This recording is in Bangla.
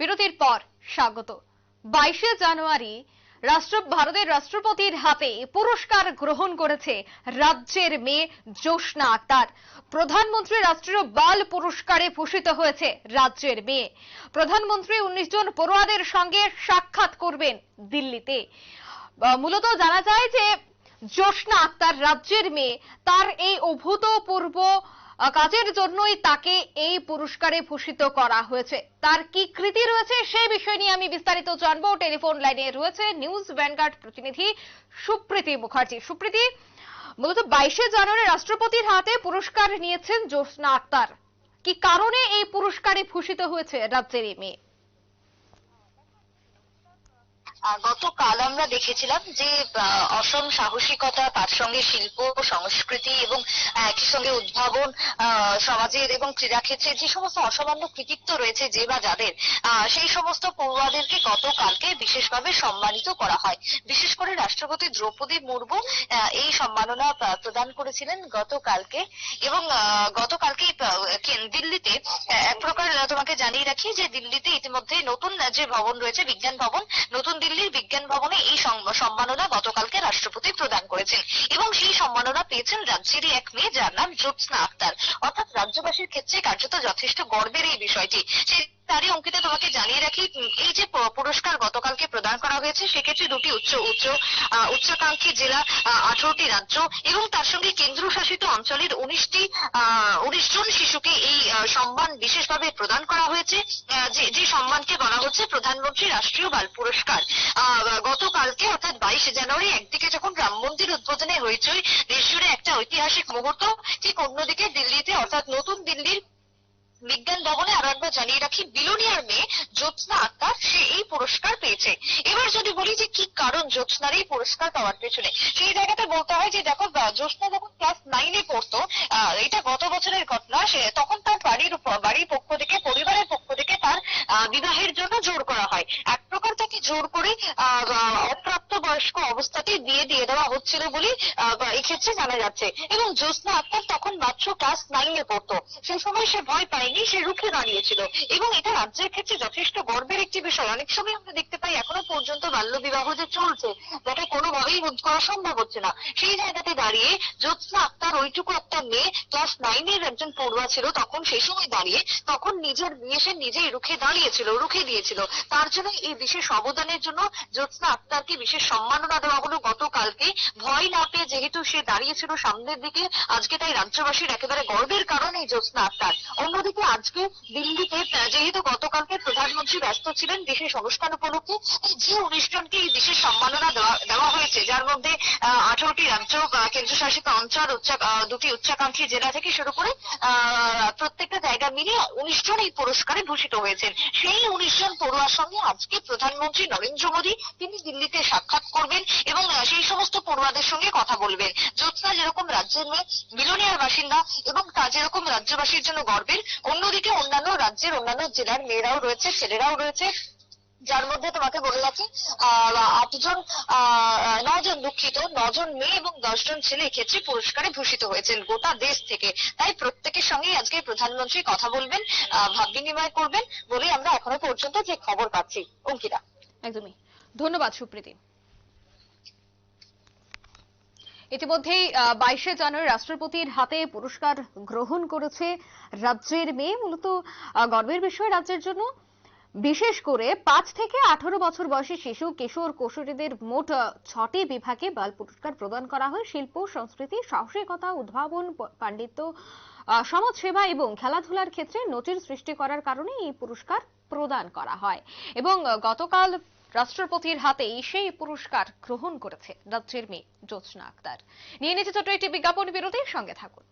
বিরতির পর স্বাগত। 22শে জানুয়ারি ভারতের রাষ্ট্রপতির হাতে পুরস্কার গ্রহণ করেছে রাজ্যের মেয়ে জ্যোৎস্না আক্তার। প্রধানমন্ত্রী রাষ্ট্রীয় বাল পুরস্কারে ভূষিত হয়েছে রাজ্যের মেয়ে। প্রধানমন্ত্রী 19 জন পড়ুয়াদের সঙ্গে সাক্ষাৎ করবেন দিল্লিতে। মূলত জানা যায় যে জ্যোৎস্না আক্তার রাজ্যের মেয়ে, তার এই অভূতপূর্ব কাজের জন্যই তাকে এই পুরস্কারে ভূষিত করা হয়েছে। তার কি কৃতি রয়েছে সেই বিষয় নিয়ে আমি বিস্তারিত জানবো। টেলিফোন লাইনে রয়েছে নিউজ ভ্যানগার্ড প্রতিনিধি সুপ্রীতি মুখার্জি। সুপ্রীতি, মূলত 22শে জানুয়ারি রাষ্ট্রপতির হাতে পুরস্কার নিয়েছেন জ্যোৎস্না আক্তার, কি কারণে এই পুরস্কারে ভূষিত হয়েছে রাজ্যের এই মেয়ে? গতকাল আমরা দেখেছিলাম যে অসম সাহসিকতা, তার সঙ্গে শিল্প সংস্কৃতি এবং একই সঙ্গে উদ্ভাবন, সমাজের এবং ক্রীড়াক্ষেত্রে যে সমস্ত অসামান্য কৃতিত্ব রয়েছে যে বা যাদের, সেই সমস্ত পড়ুয়াদেরকে গতকালকে বিশেষভাবে সম্মানিত করা হয়। বিশেষ করে রাষ্ট্রপতি দ্রৌপদী মুর্মু এই সম্মাননা প্রদান করেছিলেন গতকালকে। এবং গতকালকে দিল্লিতে এক প্রকার তোমাকে জানিয়ে রাখি যে দিল্লিতে ইতিমধ্যে নতুন যে ভবন রয়েছে, বিজ্ঞান ভবন, নতুন দিল্লির বিজ্ঞান ভবনে এই সম্মাননা গতকালকে রাষ্ট্রপতি প্রদান করেছেন। এবং সেই সম্মাননা পেয়েছেন রাজ্যেরই এক মেয়ে, যার নাম জ্যোৎস্না আক্তার। অর্থাৎ রাজ্যবাসীর ক্ষেত্রে কার্যত যথেষ্ট গর্বের এই বিষয়টি। তারই অঙ্কিত তোমাকে জানিয়ে রাখি, এই যে পুরস্কার গতকালকে প্রদান করা হয়েছে, সেক্ষেত্রে দুটি উচ্চাকাঙ্ক্ষী জেলা, 18টি রাজ্য এবং তার সঙ্গে কেন্দ্রশাসিত অঞ্চলের 19 জন শিশুকে এই সম্মান বিশেষভাবে প্রদান করা হয়েছে। যে সম্মানকে বলা হচ্ছে প্রধানমন্ত্রী রাষ্ট্রীয় বাল পুরস্কার। গতকালকে অর্থাৎ 22শে জানুয়ারি একদিকে যখন রাম মন্দির উদ্বোধনে হইচই, দেশজুড়ে একটা ঐতিহাসিক মুহূর্ত, ঠিক অন্যদিকে দিল্লিতে অর্থাৎ নতুন দিল্লির বিজ্ঞান ভবনে আরো একবার জানিয়ে রাখি, বিলোনিয়ার মেয়ে জ্যোৎস্না আক্তার সে এই পুরস্কার পেয়েছে। এবার যদি বলি যে কি কারণ জ্যোৎস্নার এই পুরস্কার পাওয়ার পেছনে, সেই জায়গাতে বলতে হয় যে দেখো, জ্যোৎস্না যখন ক্লাস 9-এ পড়তো, এটা গত বছরের ঘটনা, সে তখন তার বাড়ির পক্ষ থেকে, পরিবারের পক্ষ থেকে তার বিবাহের জন্য জোর করা হয়। এক প্রকার তাকে জোর করে অপ্রাপ্ত বয়স্ক অবস্থাতেই বিয়ে দিয়ে দেওয়া হচ্ছিল বলে এক্ষেত্রে জানা যাচ্ছে। এবং জ্যোৎস্না আক্তার তখন মাত্র ক্লাস 9-এ পড়তো। সেই সময় সে ভয় পায়নি, সে রুখে দাঁড়িয়েছিল। এবং এটা রাজ্যের ক্ষেত্রে যথেষ্ট গর্বের একটি বিষয়। অনেক সময় আমরা দেখতে পাই এখনো পর্যন্ত বাল্য বিবাহ যে চলছে, যাতে কোনোভাবেই রোধ করা সম্ভব হচ্ছে না। সেই জায়গাতে দাঁড়িয়ে জ্যোৎস্না আক্তার, ওইটুকু একটা মেয়ে, ক্লাস 9-এর একজন পড়ুয়া ছিল তখন, সেই সময় দাঁড়িয়ে তখন নিজের বিয়ে সে নিজেই রুখে দিয়েছিল। তার জন্য এই বিশেষ অবদানের জন্য জ্যোৎস্না আক্তারকে বিশেষ সম্মাননা দেওয়া হলো গতকালকে। ভয় না পেয়ে যেহেতু সে দাঁড়িয়েছিল সামনের দিকে, আজকে তাই রাজ্যবাসীর একেবারে গর্বের কারণ এই জ্যোৎস্না আক্তার। অন্যদিকে আজকে দিল্লিতে যেহেতু গতকালকে প্রধানমন্ত্রী ব্যস্ত ছিলেন বিশেষ অনুষ্ঠান উপলক্ষে, যে 19 জনকে এই বিশেষ সম্মাননা দেওয়া হয়েছে, যার মধ্যে 18টি রাজ্য, কেন্দ্রশাসিত অঞ্চল, দুটি উচ্চাকাঙ্ক্ষী জেলা থেকে শুরু করে প্রত্যেকটা জায়গা মিলিয়ে 19 জন এই পুরস্কারে ভূষিত হয়েছেন। সেই 19 জন পড়ুয়ার সঙ্গে আজকে প্রধানমন্ত্রী নরেন্দ্র মোদী তিনি দিল্লিতে সাক্ষাৎ করবেন এবং সেই সমস্ত পড়ুয়াদের সঙ্গে কথা বলবেন। জ্যোৎস্না যেরকম রাজ্যের মেয়ে, বিলোনিয়ার বাসিন্দা এবং তা যেরকম রাজ্যবাসীর জন্য গর্বের, অন্যদিকে অন্যান্য রাজ্যের অন্যান্য জেলার মেয়েরাও রয়েছে, ছেলেরাও রয়েছে, যার মধ্যে তোমাকে বলে রাখি 9 জন মেয়ে এবং 10 জন ছেলে এক্ষেত্রে পুরস্কারে ভূষিত হয়েছেন গোটা দেশ থেকে। তাই প্রত্যেকের সঙ্গেই আজকে প্রধানমন্ত্রী কথা বলবেন, ভাব বিনিময় করবেন বলে আমরা এখনো পর্যন্ত যে খবর পাচ্ছি। অঙ্কিতা, একদমই ধন্যবাদ সুপ্রীতি। ইতিমধ্যেই 22শে জানুয়ারি রাষ্ট্রপতির হাতে পুরস্কার গ্রহণ করেছে রাজ্যের মেয়ে। মূলত গর্বের বিষয় রাজ্যের জন্য। বিশেষ করে 5 থেকে 18 বছর বয়সী শিশু, কিশোর, কিশোরীদের মোট 6টি বিভাগে বাল পুরস্কার প্রদান করা হয়। শিল্প, সংস্কৃতি, সাহসিকতা, উদ্ভাবন, পাণ্ডিত্য, সমাজসেবা এবং খেলাধুলার ক্ষেত্রে নজির সৃষ্টি করার কারণে এই পুরস্কার প্রদান করা হয়। এবং গতকাল রাষ্ট্রপতির হাতেই সেই পুরস্কার গ্রহণ করেছে রাজ্যের মেয়ে জ্যোৎস্না আক্তার। নিয়ে নিচ্ছে ছোট্ট একটি বিজ্ঞাপন বিরতির সঙ্গে থাকুন।